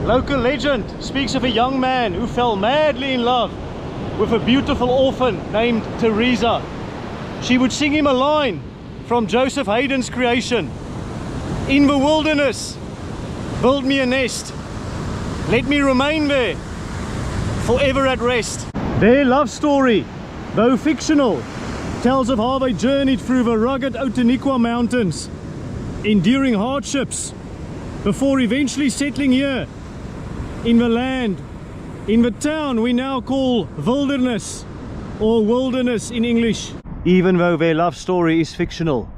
Local legend speaks of a young man who fell madly in love with a beautiful orphan named Theresa. She would sing him a line from Joseph Haydn's creation. In the wilderness, build me a nest. Let me remain there, forever at rest. Their love story, though fictional, tells of how they journeyed through the rugged Outeniqua Mountains, enduring hardships, before eventually settling here, in the land, in the town we now call wilderness, or wilderness in English. Even though their love story is fictional,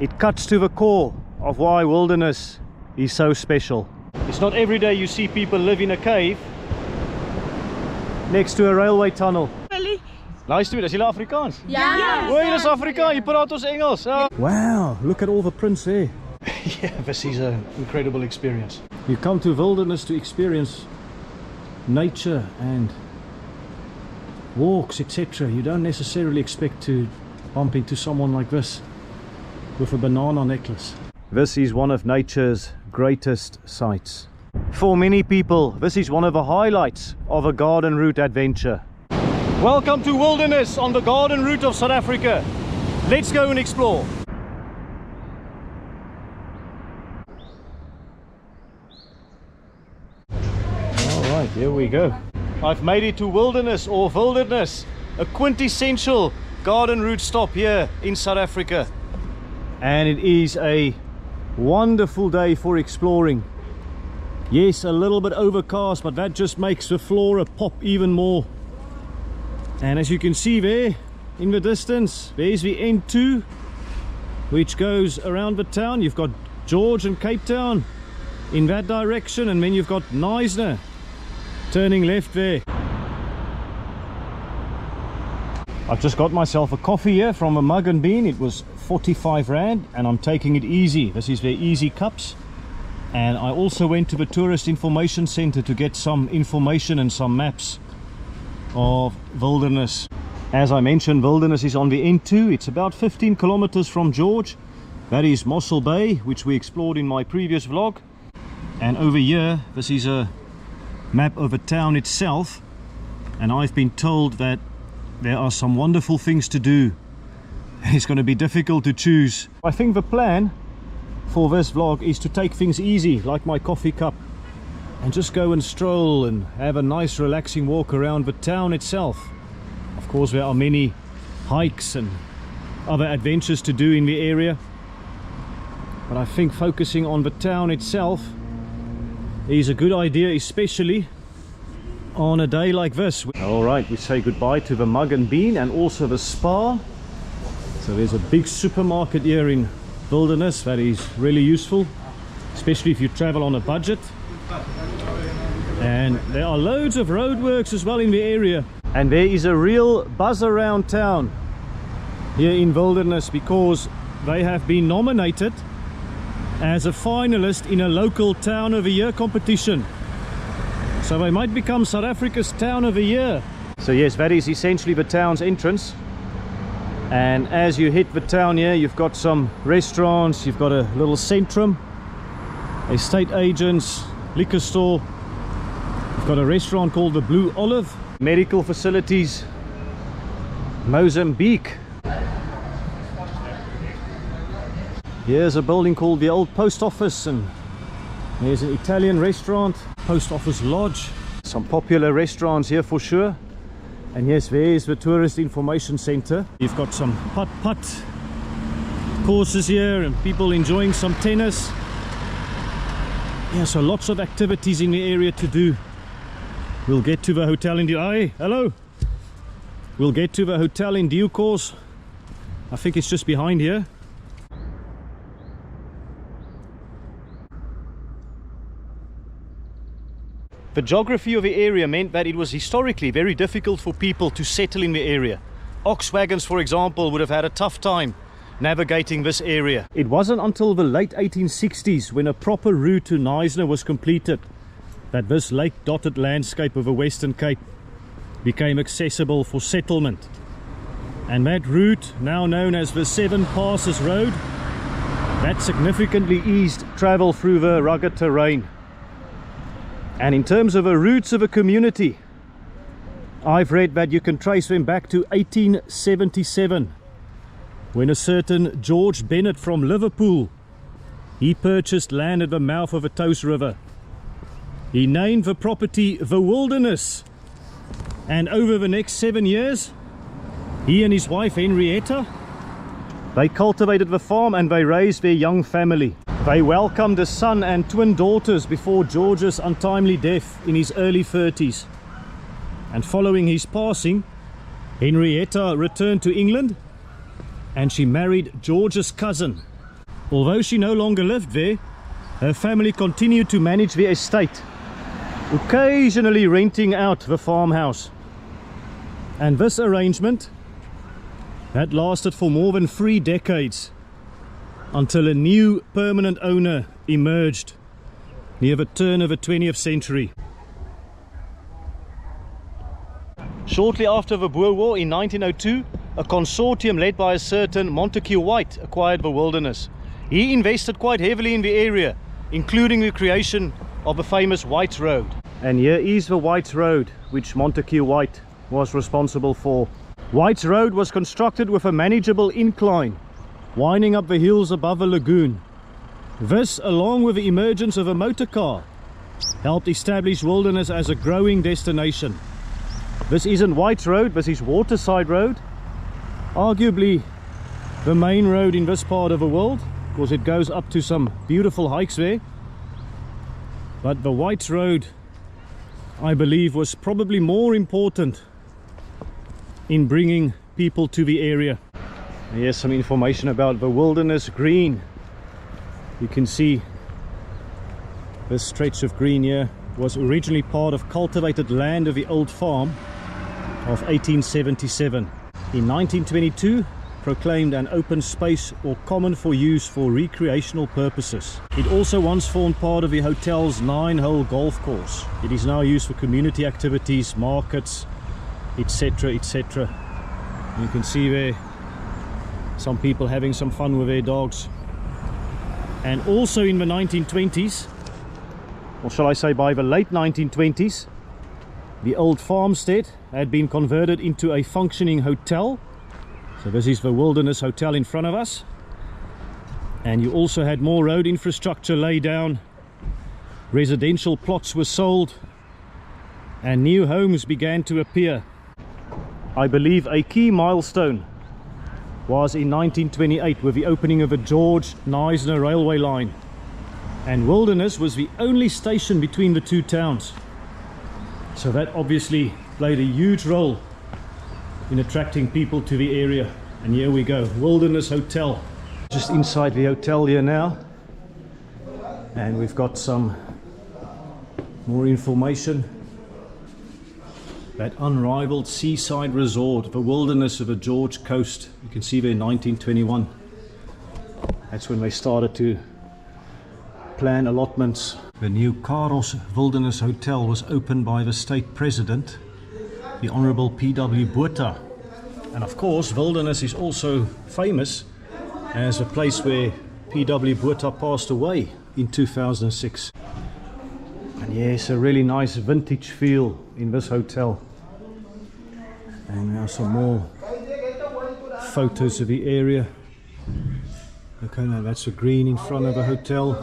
it cuts to the core of why wilderness is so special. It's not every day you see people live in a cave next to a railway tunnel. Nice to meet you. Is julle Afrikaans? Ja. Hoi, dis Afrikaans. Jy praat ons Engels. Wow, look at all the prints there. Yeah, this is an incredible experience. You come to wilderness to experience nature and walks, etc. You don't necessarily expect to bump into someone like this with a banana necklace. This is one of nature's greatest sights. For many people, this is one of the highlights of a garden route adventure. Welcome to wilderness on the garden route of South Africa. Let's go and explore. Alright, here we go. I've made it to wilderness or wilderness, a quintessential garden route stop here in South Africa. And it is a wonderful day for exploring. Yes, a little bit overcast, but that just makes the flora pop even more. And as you can see there in the distance, there's the N2 which goes around the town. You've got George and Cape Town in that direction, and then you've got Knysna turning left there. I've just got myself a coffee here from a Mug and Bean. It was 45 Rand and I'm taking it easy. This is their easy cups. And I also went to the Tourist Information Center to get some information and some maps of wilderness. As I mentioned, wilderness is on the N2. It's about 15 kilometers from George. That is Mossel Bay, which we explored in my previous vlog. And over here, this is a map of the town itself. And I've been told that there are some wonderful things to do. It's going to be difficult to choose. I think the plan for this vlog is to take things easy, like my coffee cup, and just go and stroll and have a nice relaxing walk around the town itself. Of course, there are many hikes and other adventures to do in the area, but I think focusing on the town itself is a good idea, especially on a day like this. Alright, we say goodbye to the Mug and Bean and also the spa. So there's a big supermarket here in wilderness that is really useful, especially if you travel on a budget. And there are loads of roadworks as well in the area. And there is a real buzz around town here in wilderness because they have been nominated as a finalist in a local Town of the Year competition. So they might become South Africa's Town of the Year. So yes, that is essentially the town's entrance. And as you hit the town here, you've got some restaurants, you've got a little centrum, estate agents, liquor store. You've got a restaurant called the Blue Olive, medical facilities, Mozambique. Here's a building called the Old Post Office, and there's an Italian restaurant, Post Office Lodge. Some popular restaurants here for sure. And yes, there's the Tourist Information Center. You've got some putt-putt courses here and people enjoying some tennis. Yeah, so lots of activities in the area to do. We'll get to the hotel in due... Hey, hello! We'll get to the hotel in due course. I think it's just behind here. The geography of the area meant that it was historically very difficult for people to settle in the area. Ox wagons, for example, would have had a tough time navigating this area. It wasn't until the late 1860s, when a proper route to Knysna was completed, that this lake-dotted landscape of the Western Cape became accessible for settlement. And that route, now known as the Seven Passes Road, that significantly eased travel through the rugged terrain. And in terms of the roots of a community, I've read that you can trace them back to 1877, when a certain George Bennett from Liverpool, he purchased land at the mouth of the Toos River. He named the property the Wilderness, and over the next 7 years, he and his wife Henrietta, they cultivated the farm and they raised their young family. They welcomed a son and twin daughters before George's untimely death in his early 30s. And following his passing, Henrietta returned to England and she married George's cousin. Although she no longer lived there, her family continued to manage the estate, occasionally renting out the farmhouse. And this arrangement that lasted for more than 3 decades, until a new permanent owner emerged near the turn of the 20th century. Shortly after the Boer War in 1902, a consortium led by a certain Montague White acquired the Wilderness. He invested quite heavily in the area, including the creation of the famous White Road. And here is the White Road, which Montague White was responsible for. White's Road was constructed with a manageable incline, winding up the hills above the lagoon. This, along with the emergence of a motor car, helped establish Wilderness as a growing destination. This isn't White's Road, this is Waterside Road, arguably the main road in this part of the world, because it goes up to some beautiful hikes there. But the White's Road, I believe, was probably more important in bringing people to the area. Here's some information about the Wilderness Green. You can see this stretch of green here was originally part of cultivated land of the old farm of 1877. In 1922, proclaimed an open space or common for use for recreational purposes. It also once formed part of the hotel's 9-hole golf course. It is now used for community activities, markets, etc, etc. You can see there some people having some fun with their dogs. And also in the 1920s, or shall I say by the late 1920s, the old farmstead had been converted into a functioning hotel. So this is the Wilderness Hotel in front of us. And you also had more road infrastructure laid down, residential plots were sold, and new homes began to appear. I believe a key milestone was in 1928 with the opening of the George Neisner railway line, and Wilderness was the only station between the two towns, so that obviously played a huge role in attracting people to the area. And here we go, Wilderness Hotel, just inside the hotel here now, and we've got some more information. That unrivaled seaside resort, the Wilderness of the George Coast. You can see there 1921. That's when they started to plan allotments. The new Karos Wilderness Hotel was opened by the state president, the Honorable P.W. Botha. And of course, Wilderness is also famous as a place where P.W. Botha passed away in 2006. And yes, a really nice vintage feel in this hotel. And now some more photos of the area. Okay, now that's the green in front of the hotel.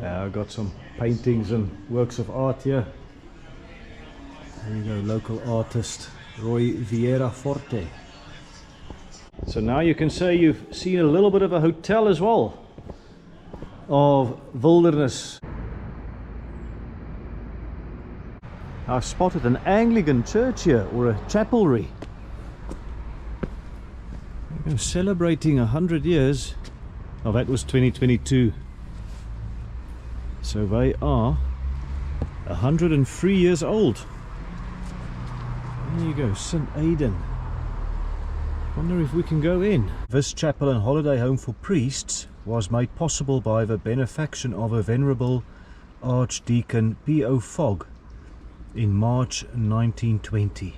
I've got some paintings and works of art here. There you go, local artist Roy Vieira Forte. So now you can say you've seen a little bit of a hotel as well of Wilderness. I've spotted an Anglican church here, or a chapelry. They're celebrating 100 years. Oh, that was 2022. So they are 103 years old. There you go, St. Haydn. Wonder if we can go in. This chapel and holiday home for priests was made possible by the benefaction of a venerable Archdeacon P.O. Fogg in March 1920.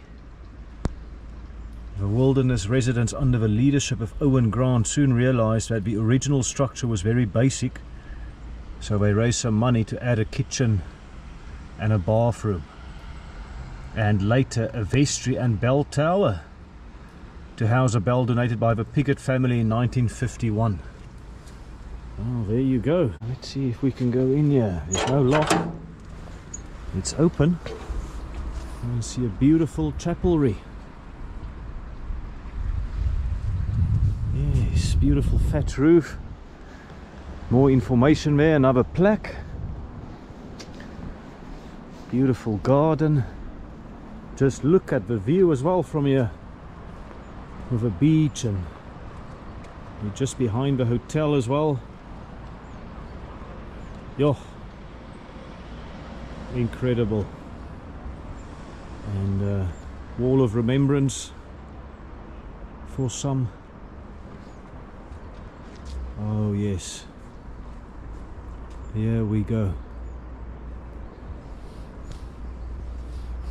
The Wilderness residents under the leadership of Owen Grant soon realized that the original structure was very basic So they raised some money to add a kitchen and a bathroom, and later a vestry and bell tower to house a bell donated by the Piggott family in 1951. Oh, there you go. Let's see if we can go in here. There's no lock. It's open. I see a beautiful chapelry. Yes, beautiful fat roof. More information there, another plaque. Beautiful garden. Just look at the view as well from here, with a beach, and you're just behind the hotel as well. Yo, incredible. And wall of remembrance for some. Oh yes, here we go.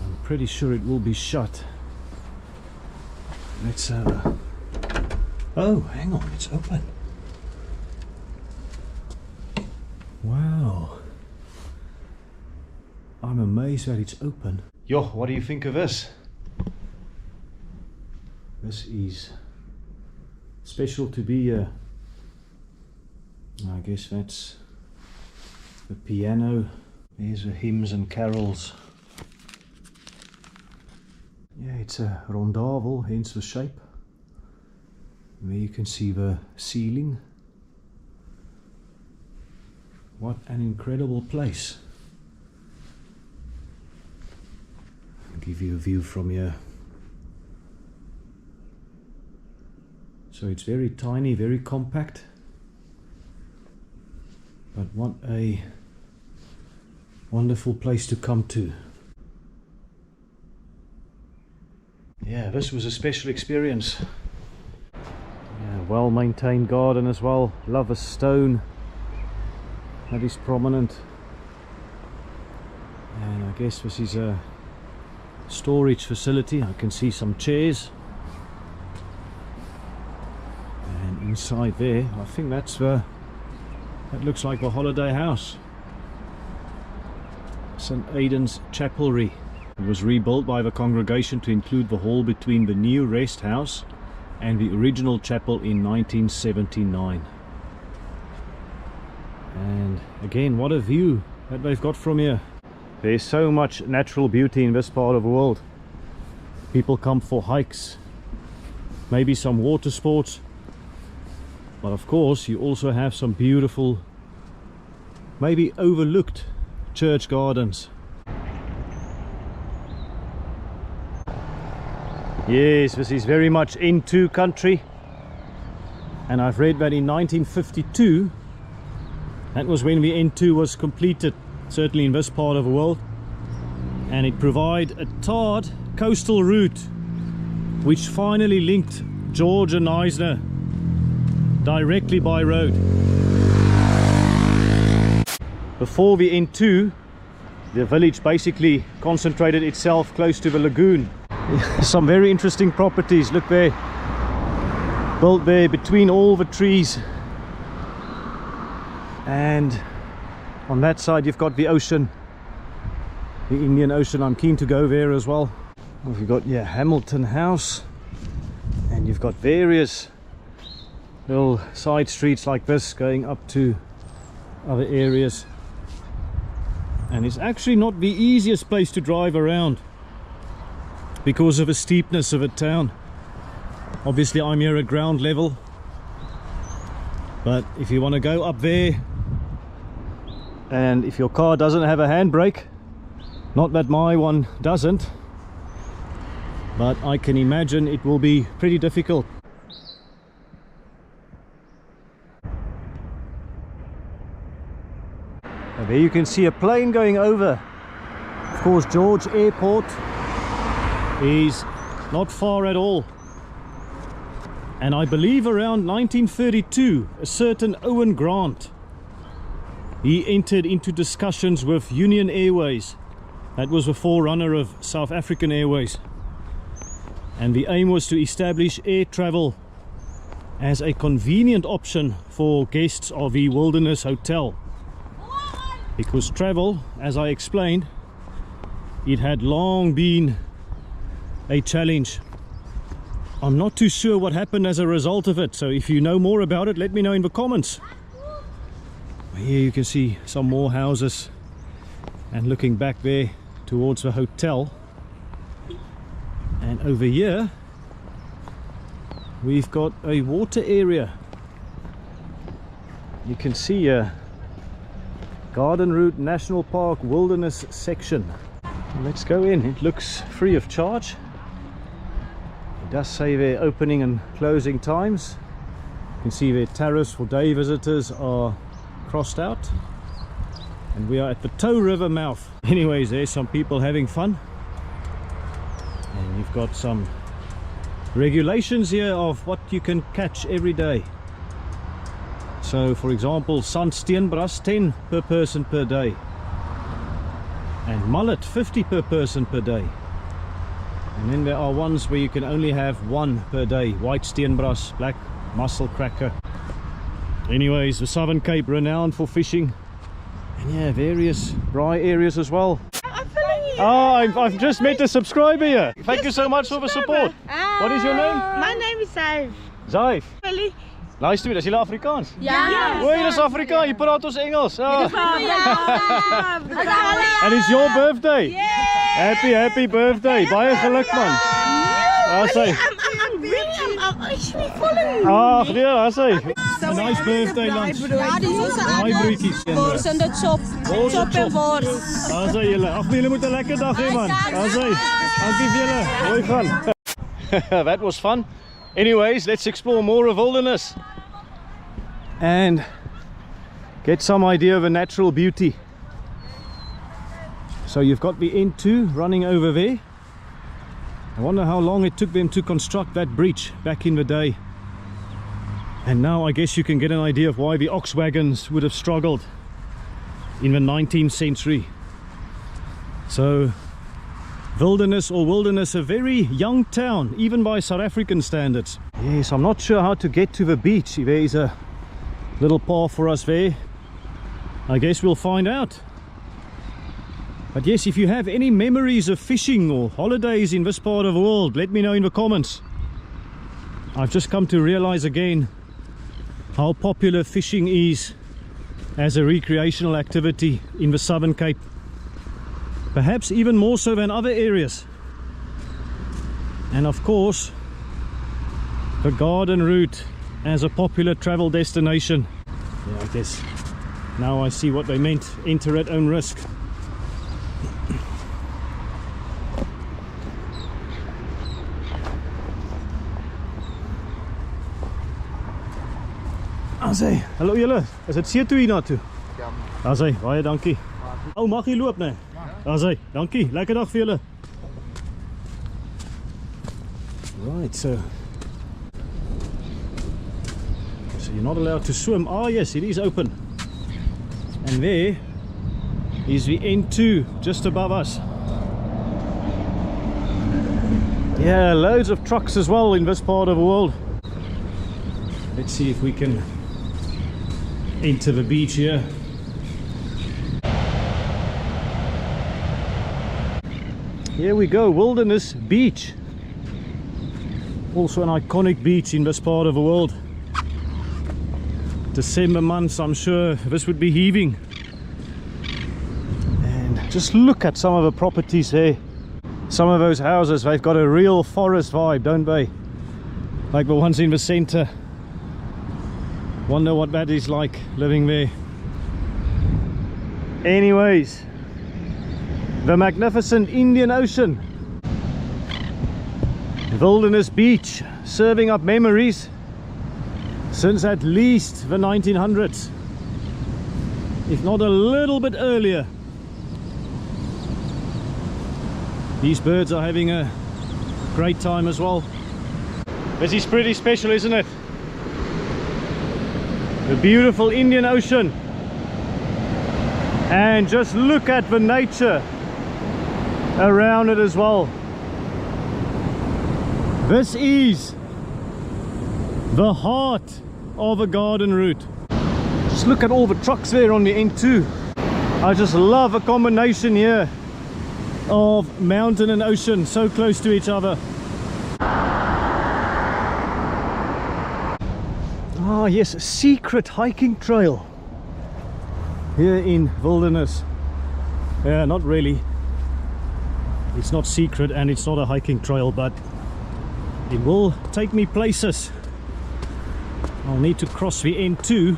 I'm pretty sure it will be shut. Let's oh, hang on, it's open. Wow, I'm amazed that it's open. Yo, what do you think of this? This is special to be I guess that's the piano. There's the hymns and carols. Yeah, it's a rondavel, hence the shape. There you can see the ceiling. What an incredible place. I'll give you a view from here. So it's very tiny, very compact. But what a wonderful place to come to. Yeah, this was a special experience. Yeah, well maintained garden as well. Love a stone that is prominent. And I guess this is a storage facility. I can see some chairs. And inside there, I think that's that looks like the holiday house. St. Aidan's Chapelry. It was rebuilt by the congregation to include the hall between the new rest house and the original chapel in 1979. And again, what a view that they've got from here. There's so much natural beauty in this part of the world. People come for hikes, maybe some water sports, but of course you also have some beautiful, maybe overlooked church gardens. Yes, this is very much N2 country, and I've read that in 1952, that was when the N2 was completed, certainly in this part of the world, and it provided a tarred coastal route which finally linked George and Eisner directly by road. Before the N2, the village basically concentrated itself close to the lagoon. Some very interesting properties, look there, built there between all the trees, and on that side you've got the ocean, the Indian Ocean. I'm keen to go there as well. We've got, yeah, Hamilton House, and you've got various little side streets like this going up to other areas, and it's actually not the easiest place to drive around because of the steepness of a town. Obviously I'm here at ground level, but if you want to go up there, and if your car doesn't have a handbrake, not that my one doesn't, but I can imagine it will be pretty difficult. And there you can see a plane going over. Of course, George Airport is not far at all, and I believe around 1932 a certain Owen Grant, he entered into discussions with Union Airways. That was the forerunner of South African Airways, and the aim was to establish air travel as a convenient option for guests of the Wilderness Hotel. because travel, as I explained, it had long been a challenge. I'm not too sure what happened as a result of it, so if you know more about it, let me know in the comments. Here you can see some more houses, and looking back there towards the hotel, and over here we've got a water area. You can see a Garden Route National Park Wilderness section. Let's go in. It looks free of charge. It does say their opening and closing times. You can see their tariffs for day visitors are crossed out, and we are at the Tow River mouth. Anyways, there's some people having fun, and you've got some regulations here of what you can catch every day. So for example, sandsteenbras 10 per person per day, and mullet 50 per person per day. And then there are ones where you can only have 1 per day: white steenbras, black mussel cracker. Anyways, the Southern Cape, renowned for fishing, and yeah, various dry areas as well. Oh, I've just met a subscriber here. Thank you so much for the support. What is your name? My name is Zaif. Zaif. Nice to meet you. Is jy Afrikaans? Ja. O, jy is Afrikaans. Jy praat ons Engels. Oh. And it's your birthday. Happy birthday. Baie geluk man. I'm actually following you. Ag nee, as hy. A nice birthday lunch. Ja, dis ons Daai broodjies. bors en dit chop en bors. As hy julle. Ag nee, julle moet 'n lekker dag hê man. As hy. Dankie vir julle. Mooi gaan. That was fun. Anyways, let's explore more of wilderness and get some idea of the natural beauty. So you've got the N2 running over there. I wonder how long it took them to construct that breach back in the day. And now I guess you can get an idea of why the ox wagons would have struggled in the 19th century. So Wilderness, a very young town, even by South African standards. Yes, I'm not sure how to get to the beach. There is a little path for us there. I guess we'll find out. But yes, if you have any memories of fishing or holidays in this part of the world, let me know in the comments. I've just come to realize again how popular fishing is as a recreational activity in the Southern Cape. Perhaps even more so than other areas. And of course, the Garden Route as a popular travel destination. Yeah, I guess now I see what they meant. Enter at own risk. Asai, hallo julle. Is dit see toe hier na toe? Ja. Asai, baie dankie. Oh, mag jy loop nee? Asai, dankie. Lekker dag vir julle. Right, so you're not allowed to swim. Ah yes, it is open. And there is the N2 just above us. Yeah, loads of trucks as well in this part of the world. Let's see if we can enter the beach here. Here we go, Wilderness Beach. Also an iconic beach in this part of the world. December months, I'm sure this would be heaving. And just look at some of the properties there. Some of those houses, they've got a real forest vibe, don't they? Like the ones in the center. Wonder what that is like, living there. Anyways, the magnificent Indian Ocean. Wilderness Beach, serving up memories since at least the 1900s, if not a little bit earlier. These birds are having a great time as well. This is pretty special, isn't it? The beautiful Indian Ocean. And just look at the nature around it as well. This is the heart of a garden route. Just look at all the trucks there on the N2. I just love a combination here of mountain and ocean so close to each other. Ah yes, a secret hiking trail here in wilderness. Yeah, not really. It's not secret and it's not a hiking trail, but it will take me places. I'll need to cross the N2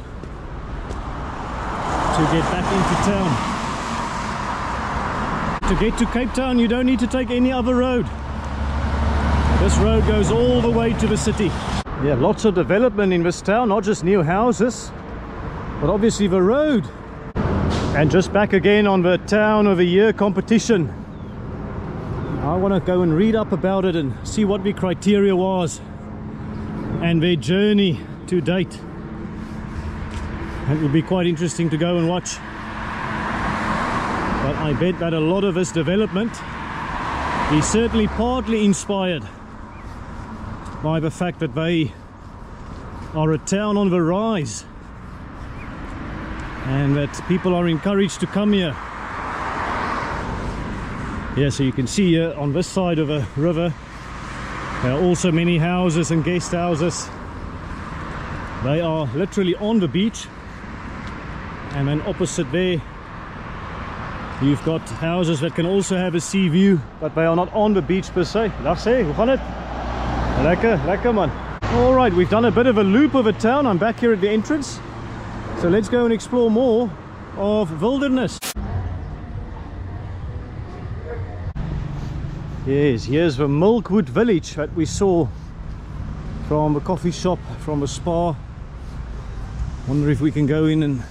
to get back into town. To get to Cape Town you don't need to take any other road. This road goes all the way to the city. Yeah, lots of development in this town, not just new houses, but obviously the road. And just back again on the Town of the Year competition. I want to go and read up about it and see what the criteria was and their journey to date. It will be quite interesting to go and watch. But I bet that a lot of this development is certainly partly inspired by the fact that they are a town on the rise and that people are encouraged to come here. Yeah, so you can see here on this side of a river there are also many houses and guest houses. They are literally on the beach, and then opposite there you've got houses that can also have a sea view, but they are not on the beach per se. Dag sê, hoe gaan dit? Lekker, lekker man. Alright, we've done a bit of a loop of a town. I'm back here at the entrance. So let's go and explore more of wilderness. Yes, here's the Milkwood village that we saw from the coffee shop, from the spa. Wonder if we can go in and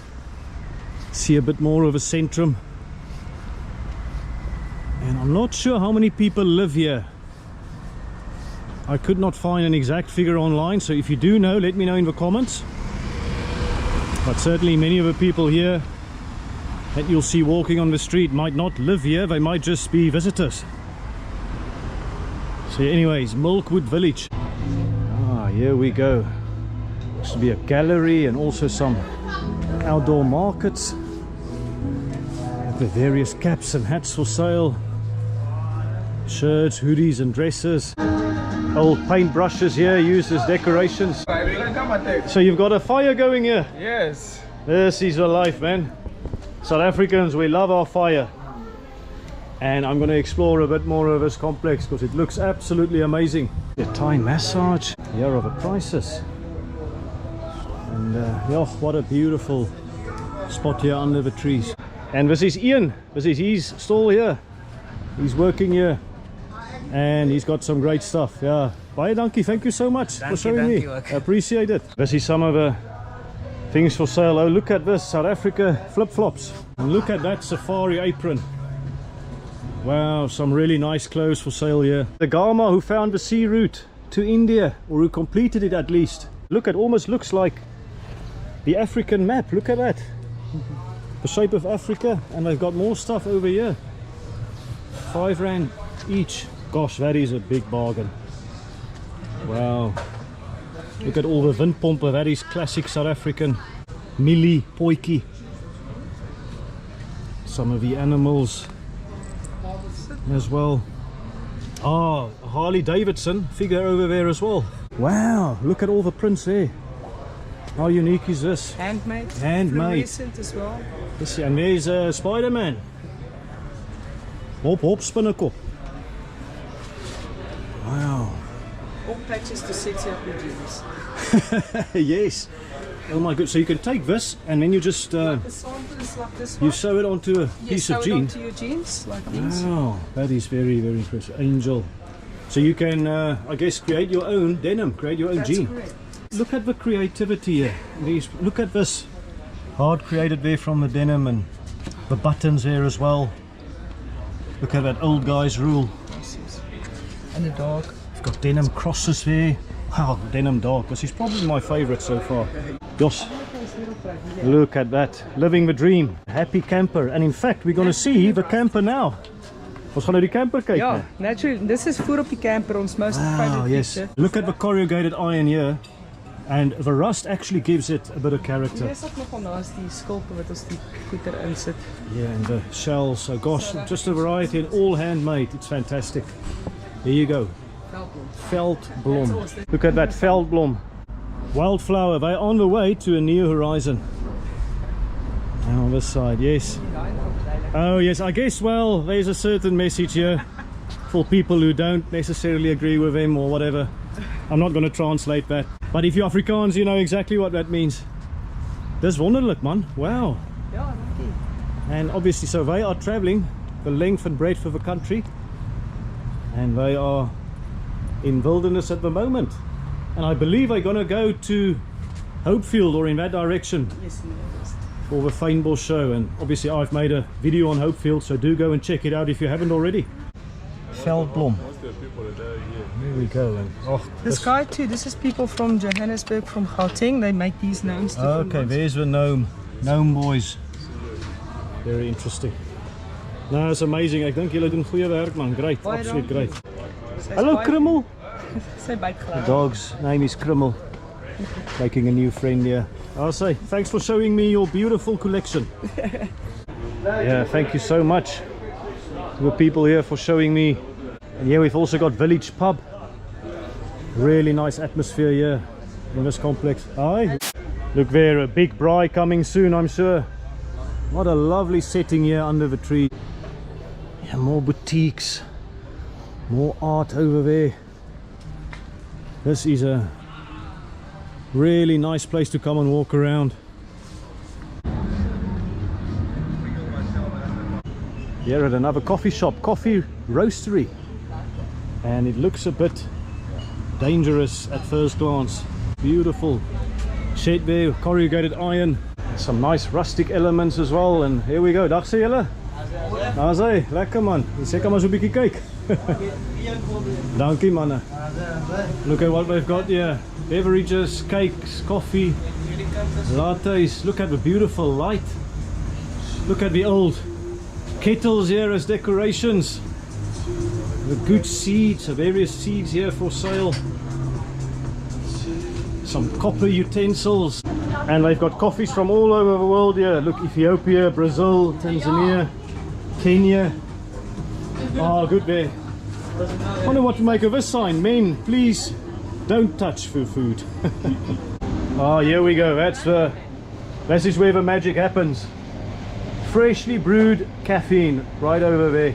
see a bit more of a centrum. And I'm not sure how many people live here. I could not find an exact figure online, so if you do know, let me know in the comments. But certainly many of the people here that you'll see walking on the street might not live here, they might just be visitors. So anyways, Milkwood village. Ah, here we go. Looks to be a gallery and also some outdoor markets. The various caps and hats for sale. Shirts, hoodies and dresses. Old paintbrushes here used as decorations. So you've got a fire going here? Yes. This is the life, man. South Africans, we love our fire. And I'm going to explore a bit more of this complex because it looks absolutely amazing. The Thai massage. Here are the prices. And yeah, what a beautiful spot here under the trees. And this is Ian. This is his stall here. He's working here. And he's got some great stuff. Yeah. Baie dankie. Thank you so much for showing me. I appreciate it. This is some of the things for sale. Oh, look at this. South Africa flip-flops. And look at that safari apron. Wow, some really nice clothes for sale here. The Gama who found the sea route to India, or who completed it at least. Look, it almost looks like the African map. Look at that. The shape of Africa. And they've got more stuff over here. 5 rand each. Gosh, that is a big bargain. Wow. Look at all the windpompen. That is classic South African. Millie, potjie. Some of the animals as well. Ah, Harley Davidson figure over there as well. Wow, look at all the prints there. How unique is this? Handmade. Handmade. Recent as well. This, and there's Spider-Man. Hop, hop, spinnekop. Wow. All patches to set you up with jeans. Yes. Oh my god, so you can take this and then you just The sample is like this one. you sew it onto a piece of jean. Onto your jeans like these. Wow, that is very, very impressive. Angel. So you can, I guess, create your own denim, create your own That's jean. correct. Look at the creativity here. Look at this. Hard created there from the denim, and the buttons there as well. Look at that old guy's rule. And the dog. You've got denim crosses there. Wow, denim dark. This is probably my favorite so far. Jos, look at that. Living the dream. Happy camper. And in fact, we're going to see the camper now. Ons gaan nou die camper kyk. Ja, naturally. This is voor op die camper, ons most Wow, favorite yes. feature. Look at the corrugated iron here. And the rust actually gives it a bit of character. Hier is ook nogal naast die skulpe wat ons die goed erin sit. Yeah, and the shells. So gosh, just a variety and all handmade. It's fantastic. Here you go. Veldblom. Look at that veldblom. Wildflower. They're on the way to a new horizon. And on this side, yes. Oh yes, I guess, well, there's a certain message here for people who don't necessarily agree with him or whatever. I'm not going to translate that. But if you're Afrikaans, you know exactly what that means. Dis wonderlik, man. Wow. Ja, dankie. And obviously, so they are traveling the length and breadth of the country. And they are in wilderness at the moment. And I believe they're going to go to Hopefield or in that direction. Yes, in the west. For the Fynbos show. And obviously I've made a video on Hopefield, so do go and check it out if you haven't already. Veldblom. There we go. And, oh, This guy too, this is people from Johannesburg, from Gauteng. They make these gnomes. okay, there's the gnome boys. Very interesting. No, it's amazing. I think julle doen goeie werk, man. Great, Baie absolute dankie. great. Hello, Krummel. Sy byt The glad. dog's name is Krummel. Making a new friend here. I'll say thanks for showing me your beautiful collection. Yeah, thank you so much to the people here for showing me. And here we've also got Village Pub. Really nice atmosphere here in this complex. Hi. Look there, a big braai coming soon, I'm sure. What a lovely setting here under the tree. Yeah, more boutiques, more art over there. This is a really nice place to come and walk around. Here at another coffee shop, coffee roastery. And it looks a bit dangerous at first glance. Beautiful shed there, corrugated iron. Some nice rustic elements as well. And here we go. Dag sê julle. Daar sê, lekker man. Seker maar so 'n bietjie kyk. Dankie manne. Look at what we've got here. Beverages, cakes, coffee, lattes. Look at the beautiful light. Look at the old kettles here as decorations. The good seeds, various seeds here for sale. Some copper utensils. And they've got coffees from all over the world here. Look, Ethiopia, Brazil, Tanzania, Kenya. Oh, good there. I wonder what to make of this sign. Men, please don't touch food. Oh, here we go. This is where the magic happens. Freshly brewed caffeine right over there.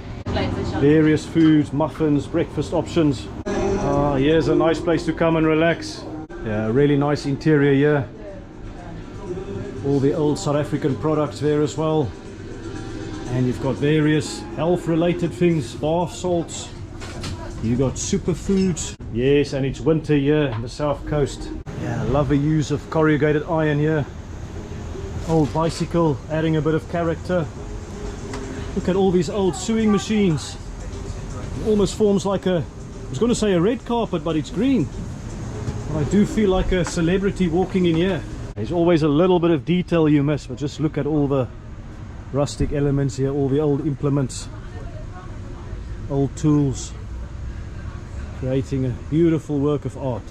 Various foods, muffins, breakfast options. Oh, here's a nice place to come and relax. Yeah, really nice interior here. All the old South African products there as well. And you've got various health related things, bath salts. You got superfoods. Yes, and it's winter here in the south coast. Yeah, love the use of corrugated iron here. Old bicycle, adding a bit of character. Look at all these old sewing machines. It almost forms like I was going to say a red carpet, but it's green. But I do feel like a celebrity walking in here. There's always a little bit of detail you miss, but just look at all the rustic elements here, all the old implements, old tools, creating a beautiful work of art.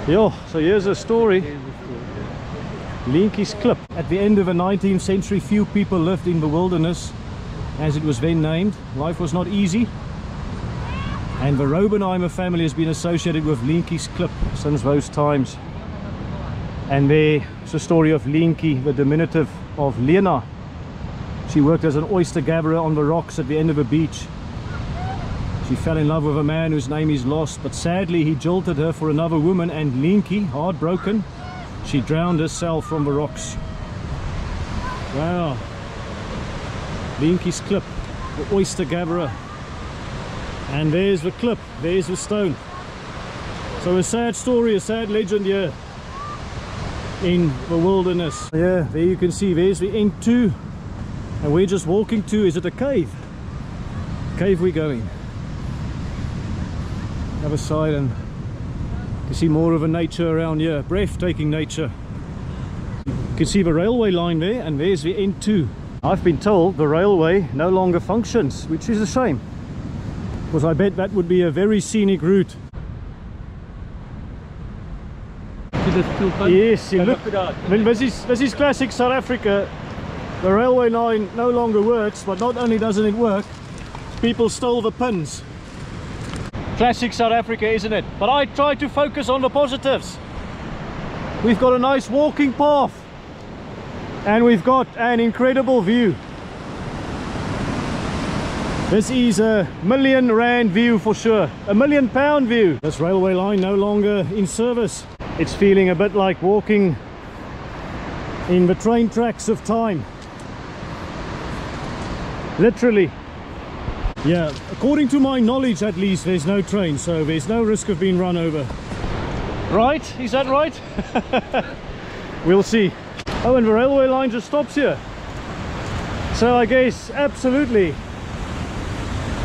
Yeah, so here's a story. Linky's Klip. At the end of the 19th century, few people lived in the wilderness, as it was then named. Life was not easy. And the Robenheimer family has been associated with Linky's Klip since those times. And there's the story of Linky, the diminutive of Lena. She worked as an oyster gatherer on the rocks at the end of a beach. She fell in love with a man whose name is lost, but sadly he jilted her for another woman, and Linky, heartbroken, she drowned herself from the rocks. Wow. Linky's Klip, the oyster gatherer. And there's the clip, there's the stone. So a sad story, a sad legend here in the wilderness. Yeah, there you can see, there's the end too. And we're just walking to, is it a cave? Cave we're going. Other side, and you see more of a nature around here, breathtaking nature. You can see the railway line there, and there's the end too. I've been told the railway no longer functions, which is a shame, because I bet that would be a very scenic route. this still fun? Yes, you look. Look at that. I mean, this is classic South Africa. The railway line no longer works, but not only doesn't it work, people stole the pins. Classic South Africa, isn't it? But I try to focus on the positives. We've got a nice walking path, and we've got an incredible view. This is a R1,000,000 view for sure, £1,000,000 view. This railway line no longer in service. It's feeling a bit like walking in the train tracks of time. Literally. Yeah, according to my knowledge at least, there's no train, so there's no risk of being run over. Right? Is that right? We'll see. Oh, and the railway line just stops here. So I guess absolutely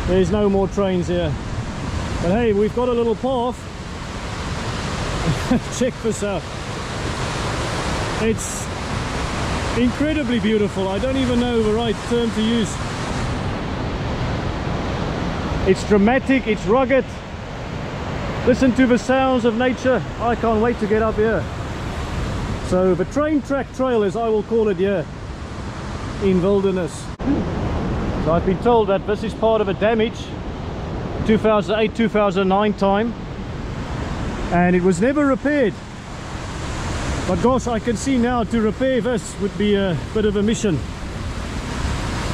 there's no more trains here. But hey, we've got a little path. Check this out. It's incredibly beautiful. I don't even know the right term to use. It's dramatic, it's rugged. Listen to the sounds of nature. I can't wait to get up here. So the train track trail, as I will call it here in wilderness. So I've been told that this is part of a damage 2008-2009 time, and it was never repaired. But gosh, I can see now to repair this would be a bit of a mission.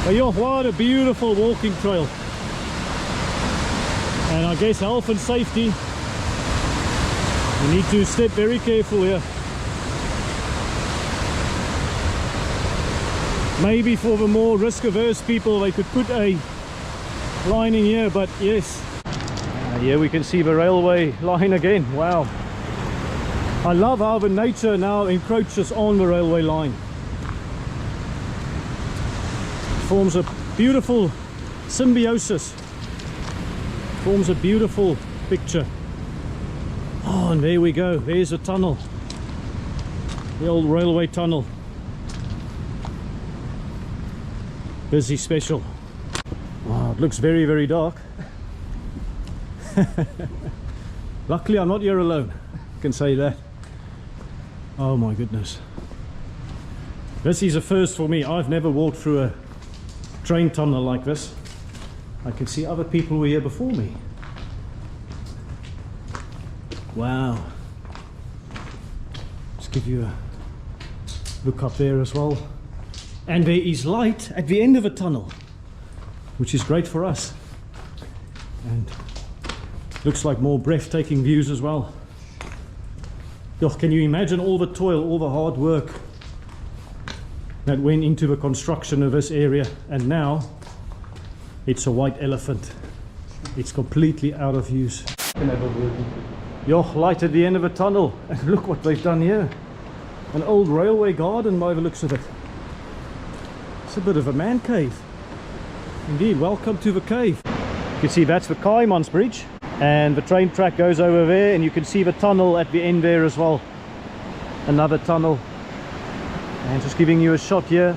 But yeah, what a beautiful walking trail. And I guess health and safety, you need to step very careful here. Maybe for the more risk-averse people they could put a line in here, but yes. Here we can see the railway line again. Wow. I love how the nature now encroaches on the railway line. It forms a beautiful symbiosis. Forms a beautiful picture. Oh, and there we go. There's a tunnel. The old railway tunnel. Busy special. Wow, it looks very, very dark. Luckily I'm not here alone, I can say that. Oh my goodness. This is a first for me. I've never walked through a train tunnel like this. I can see other people were here before me. Wow. Let's give you a look up there as well. And there is light at the end of a tunnel, which is great for us. And looks like more breathtaking views as well. Yo, can you imagine all the toil, all the hard work that went into the construction of this area, and now it's a white elephant. It's completely out of use. Yo, light at the end of a tunnel, and look what they've done here. An old railway garden by the looks of it. It's a bit of a man cave. Indeed, welcome to the cave. You can see that's the Kaaiman's bridge, and the train track goes over there, and you can see the tunnel at the end there as well. Another tunnel. And just giving you a shot here.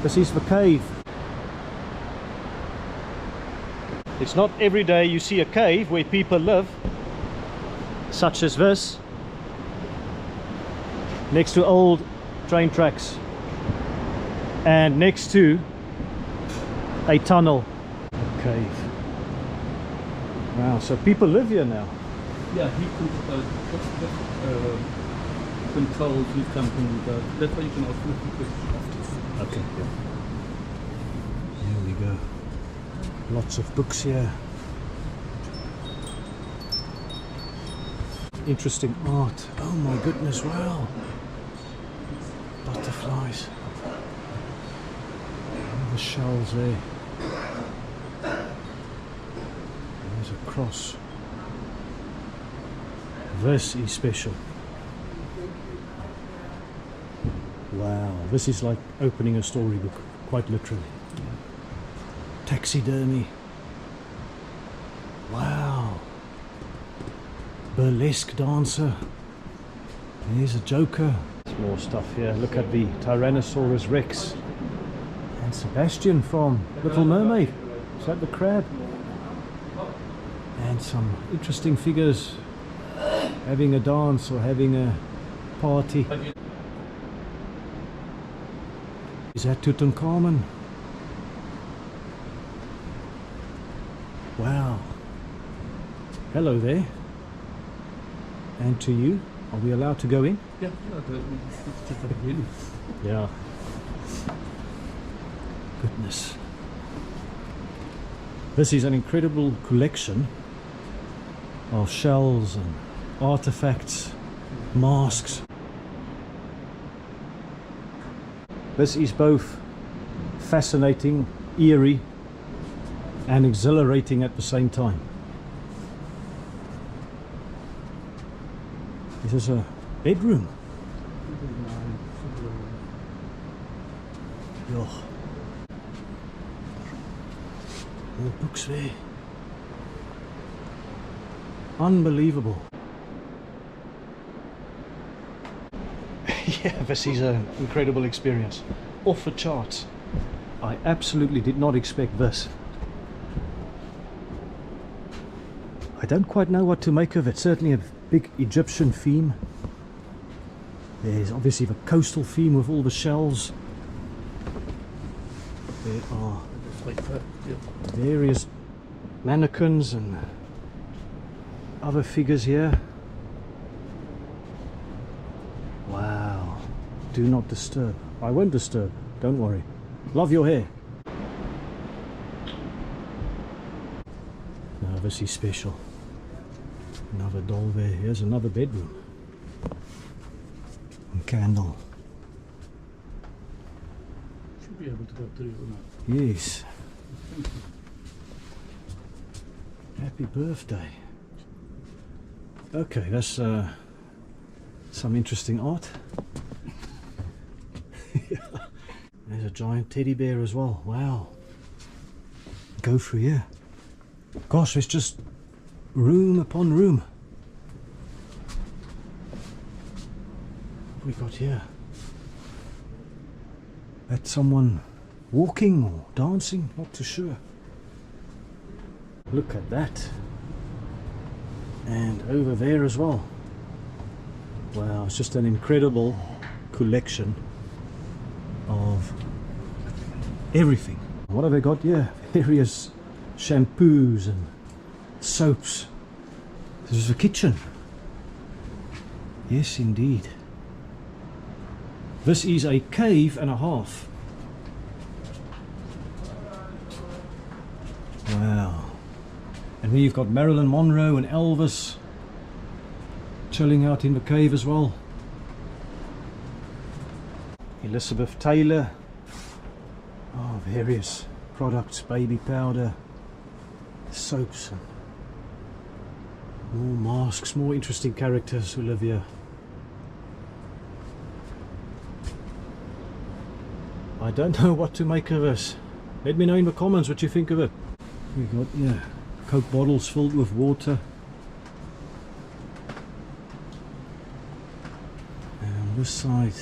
This is the cave. It's not every day you see a cave where people live, such as this, next to old train tracks and next to a tunnel. A cave. Wow, so people live here now. Yeah, he controls his company. That's why you can ask him questions. Okay, yeah. Here we go. Lots of books here. Interesting art. Oh my goodness, wow. Butterflies. And the shells there. There's a cross. This is special. Wow, this is like opening a storybook, quite literally. Taxidermy. Wow. Burlesque dancer. There's a joker. There's more stuff here. Look at the Tyrannosaurus Rex. And Sebastian from Little Mermaid. Is that the crab? And some interesting figures. having a dance or having a party. Is that Kaaiman? Wow. Hello there. And to you. Are we allowed to go in? Yeah, it's just the beginning. Yeah. Goodness. This is an incredible collection of shells and artifacts, masks. This is both fascinating, eerie, and exhilarating at the same time. This is a bedroom. Yo. More books there. Unbelievable. Yeah, this is an incredible experience. Off the charts. I absolutely did not expect this. I don't quite know what to make of it. Certainly a big Egyptian theme. There's obviously the coastal theme with all the shells. There are various mannequins and other figures here. Wow. Do not disturb. I won't disturb. Don't worry. Love your hair. Now this is special. Another doll there. Here's another bedroom. And candle. Should be able to go through or not. Yes. Happy birthday. Okay, that's some interesting art. There's a giant teddy bear as well. Wow. Go through here. Gosh, there's just room upon room. What have we got here? That's someone walking or dancing, not too sure. Look at that. And over there as well. Wow, it's just an incredible collection of everything. What have they got here? Various shampoos and soaps. This is a kitchen. Yes, indeed. This is a cave and a half. Wow. And then you've got Marilyn Monroe and Elvis chilling out in the cave as well. Elizabeth Taylor. Oh, various products, baby powder, soaps, and more masks, more interesting characters who live here. I don't know what to make of this. Let me know in the comments what you think of it. We got, yeah, Coke bottles filled with water. And on this side,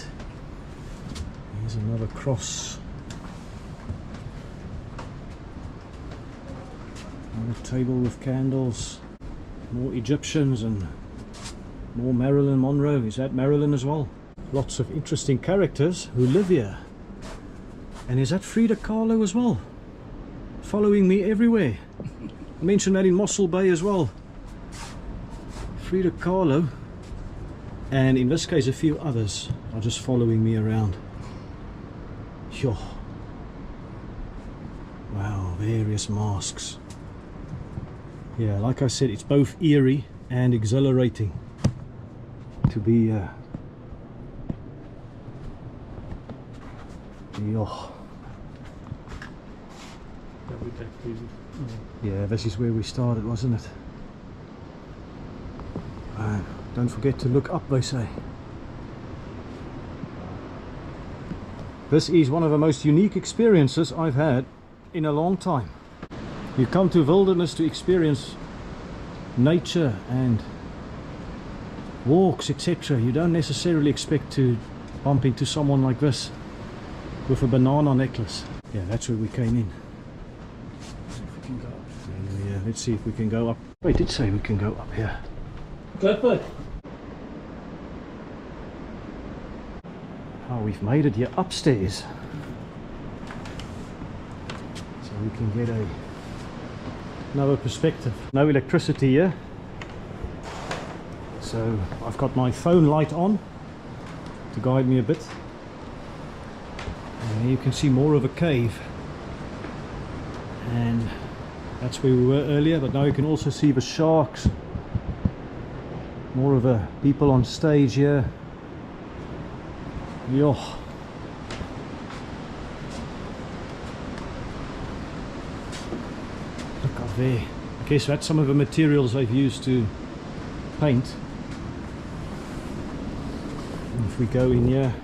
here's another cross. Another table with candles. More Egyptians and more Marilyn Monroe. Is that Marilyn as well? Lots of interesting characters who live here. And is that Frida Kahlo as well? Following me everywhere. I mentioned that in Mossel Bay as well. Frida Kahlo. And in this case a few others are just following me around. Yo. Wow, various masks. Yeah, like I said, it's both eerie and exhilarating to be yo. Yeah, this is where we started, wasn't it? Don't forget to look up, they say. This is one of the most unique experiences I've had in a long time. You come to wilderness to experience nature and walks, etc. You don't necessarily expect to bump into someone like this with a banana necklace. Yeah, that's where we came in. Yeah, let's see if we can go up. Oh, I did say we can go up here. Clifford. Oh, we've made it here upstairs. So we can get another perspective. No electricity here. So I've got my phone light on to guide me a bit. And you can see more of a cave. And that's where we were earlier, but now you can also see the sharks. More of the people on stage here. Yo. Look up there. I guess that's some of the materials they've used to paint. And if we go in here,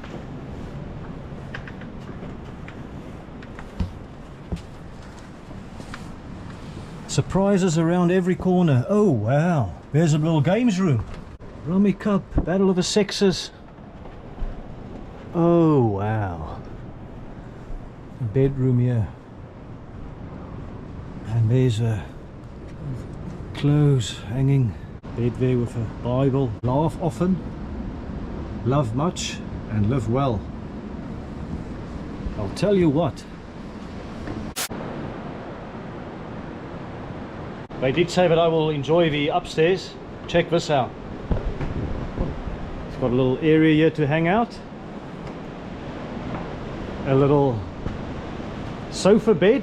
surprises around every corner. Oh wow, there's a little games room. Rummy Cup, Battle of the Sexes. Oh wow. A bedroom here. And there's a clothes hanging. Bed there with a Bible. Laugh often, love much, and live well. I'll tell you what. They did say that I will enjoy the upstairs. Check this out. It's got a little area here to hang out. A little sofa bed.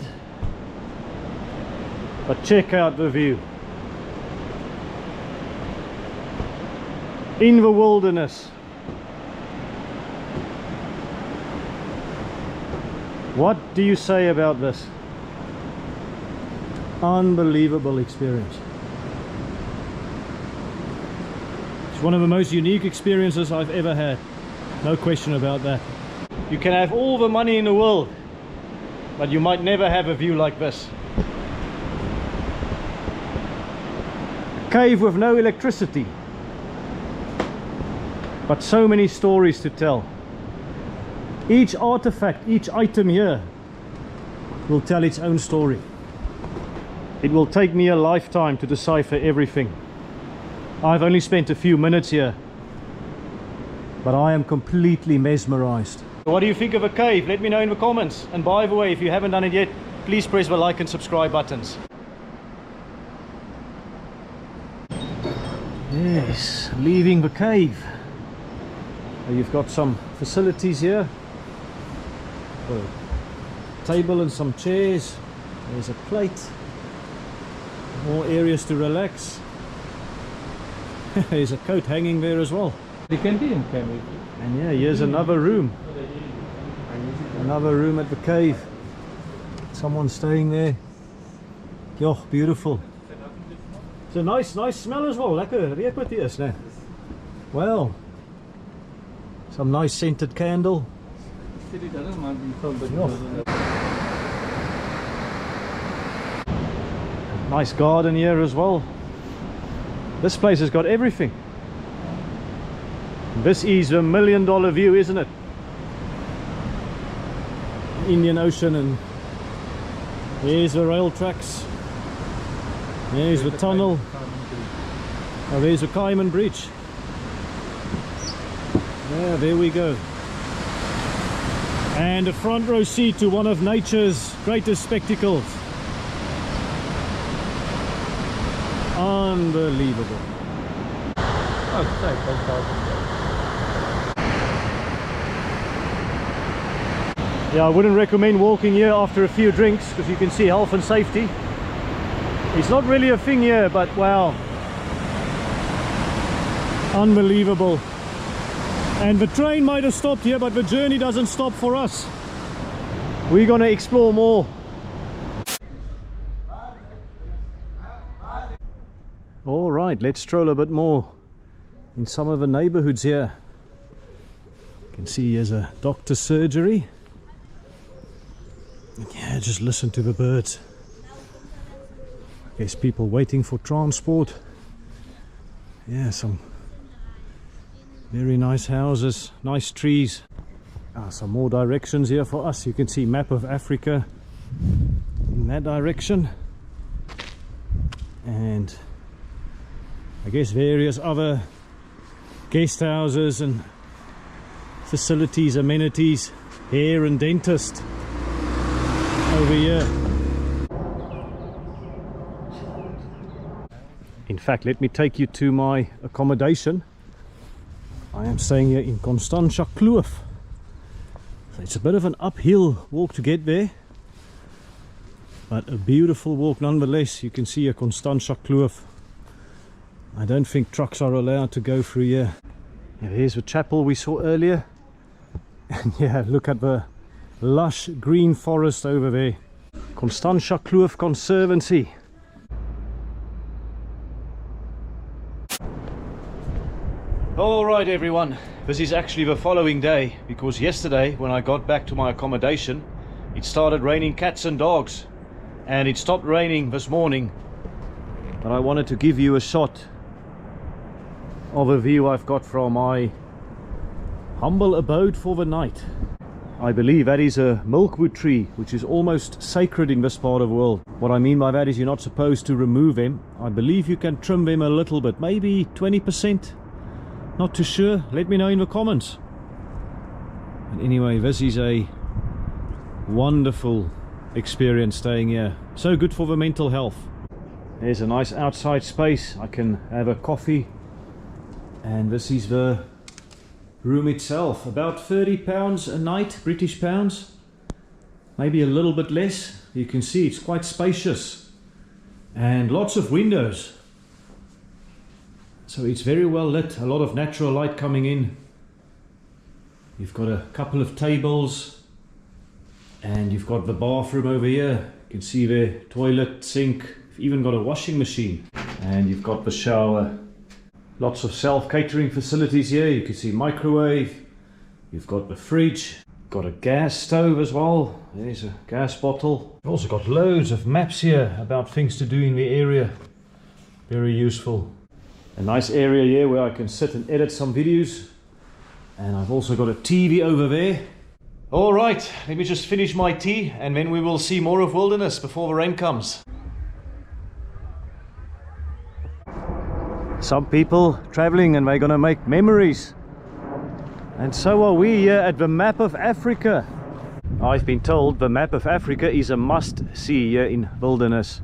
But check out the view. In the wilderness. What do you say about this? Unbelievable experience. It's one of the most unique experiences I've ever had. No question about that. You can have all the money in the world, but you might never have a view like this. A cave with no electricity, but so many stories to tell. Each artifact, each item here will tell its own story. It will take me a lifetime to decipher everything. I've only spent a few minutes here, but I am completely mesmerized. What do you think of a cave? Let me know in the comments. And by the way, if you haven't done it yet, please press the like and subscribe buttons. Yes, leaving the cave. You've got some facilities here. A table and some chairs. There's a plate. More areas to relax. There's a coat hanging there as well. They can be in cave. And yeah, here's another room. Another room at the cave. Someone staying there. Yo, beautiful. It's a nice smell as well. Lekker reuk wat hier is, né? Well, some nice scented candle. City doesn't mind being filmed, but Nice garden here as well. This place has got everything. This is a $1 million view, isn't it? Indian Ocean, and there's the rail tracks. There's the tunnel. Oh, there's the Kaaiman bridge. Yeah, there we go. And a front row seat to one of nature's greatest spectacles. Unbelievable. Yeah, I wouldn't recommend walking here after a few drinks, because you can see health and safety. It's not really a thing here, but wow. Unbelievable. And the train might have stopped here, but the journey doesn't stop for us. We're gonna explore more. All right, let's stroll a bit more in some of the neighborhoods here. You can see here's a doctor's surgery. Yeah, just listen to the birds. There's people waiting for transport. Yeah, some very nice houses, nice trees. Some more directions here for us. You can see map of Africa in that direction. And I guess various other guest houses and facilities, amenities, hair and dentist over here. In fact, let me take you to my accommodation. I am staying here in Constantia Kloof. So it's a bit of an uphill walk to get there, but a beautiful walk nonetheless. You can see a Constantia Kloof. I don't think trucks are allowed to go through here. Yeah, here's the chapel we saw earlier. And yeah, look at the lush green forest over there. Constantia Kloof Conservancy. Alright everyone, this is actually the following day, because yesterday when I got back to my accommodation it started raining cats and dogs, and it stopped raining this morning. But I wanted to give you a shot of a view I've got from my humble abode for the night. I believe that is a milkwood tree, which is almost sacred in this part of the world. What I mean by that is you're not supposed to remove them. I believe you can trim them a little bit, maybe 20%. Not too sure, let me know in the comments. And anyway, this is a wonderful experience staying here. So good for the mental health. There's a nice outside space. I can have a coffee. And this is the room itself. About £30 a night, British pounds. Maybe a little bit less. You can see it's quite spacious. And lots of windows. So it's very well lit, a lot of natural light coming in. You've got a couple of tables, and you've got the bathroom over here. You can see the toilet, sink, you've even got a washing machine, and you've got the shower. Lots of self-catering facilities here. You can see microwave, you've got the fridge, got a gas stove as well. There's a gas bottle. You've also got loads of maps here about things to do in the area. Very useful. A nice area here where I can sit and edit some videos. And I've also got a TV over there. Alright, let me just finish my tea and then we will see more of wilderness before the rain comes. Some people traveling and they're gonna make memories. And so are we here at the map of Africa. I've been told the map of Africa is a must-see here in wilderness.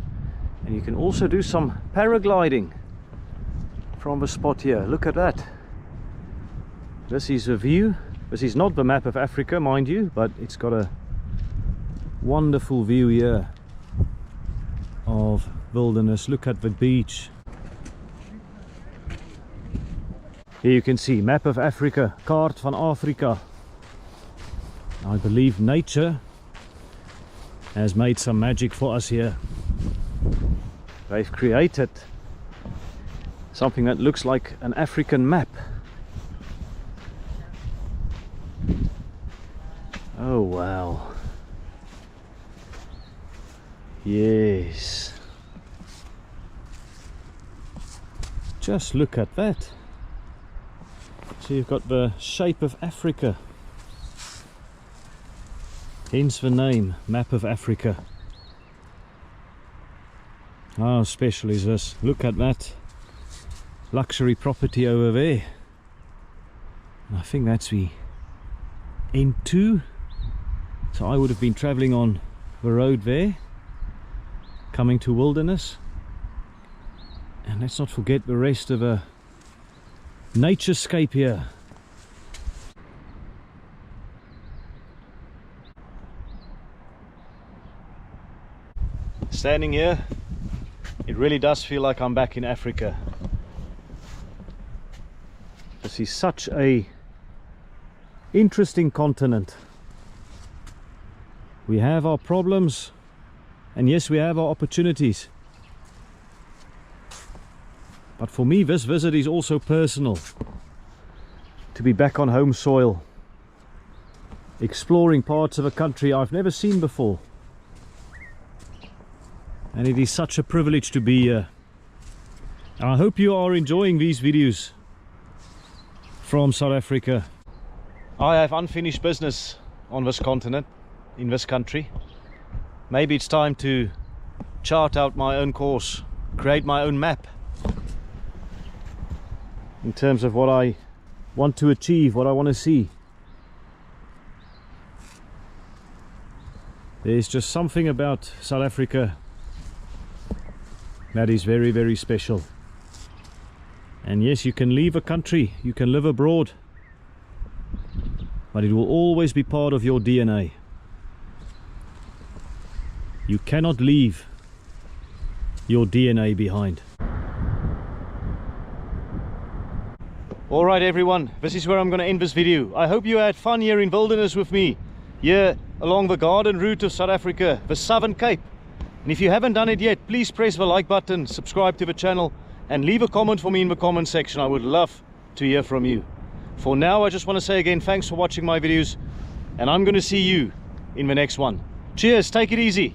And you can also do some paragliding from the spot here. Look at that. This is a view. This is not the map of Africa, mind you, but it's got a wonderful view here of wilderness. Look at the beach. Here you can see map of Africa, kaart van Afrika. I believe nature has made some magic for us here. They've created something that looks like an African map. Oh wow. Yes. Just look at that. So you've got the shape of Africa. Hence the name, Map of Africa. How special is this? Look at that. Luxury property over there. And I think that's the N2. So I would have been travelling on the road there, coming to wilderness. And let's not forget the rest of a naturescape here. Standing here, it really does feel like I'm back in Africa. This is such a interesting continent. We have our problems, and yes, we have our opportunities. But for me, this visit is also personal. To be back on home soil, exploring parts of a country I've never seen before. And it is such a privilege to be here. And I hope you are enjoying these videos from South Africa. I have unfinished business on this continent, in this country. Maybe it's time to chart out my own course, create my own map. in terms of what I want to achieve, what I want to see. There's just something about South Africa that is very, very special. And yes, you can leave a country, you can live abroad, but it will always be part of your DNA. You cannot leave your DNA behind. Alright everyone, this is where I'm going to end this video. I hope you had fun here in wilderness with me, here along the garden route of South Africa, the Southern Cape. And if you haven't done it yet, please press the like button, subscribe to the channel, and leave a comment for me in the comment section. I would love to hear from you. For now, I just want to say again, thanks for watching my videos, and I'm going to see you in the next one. Cheers, take it easy.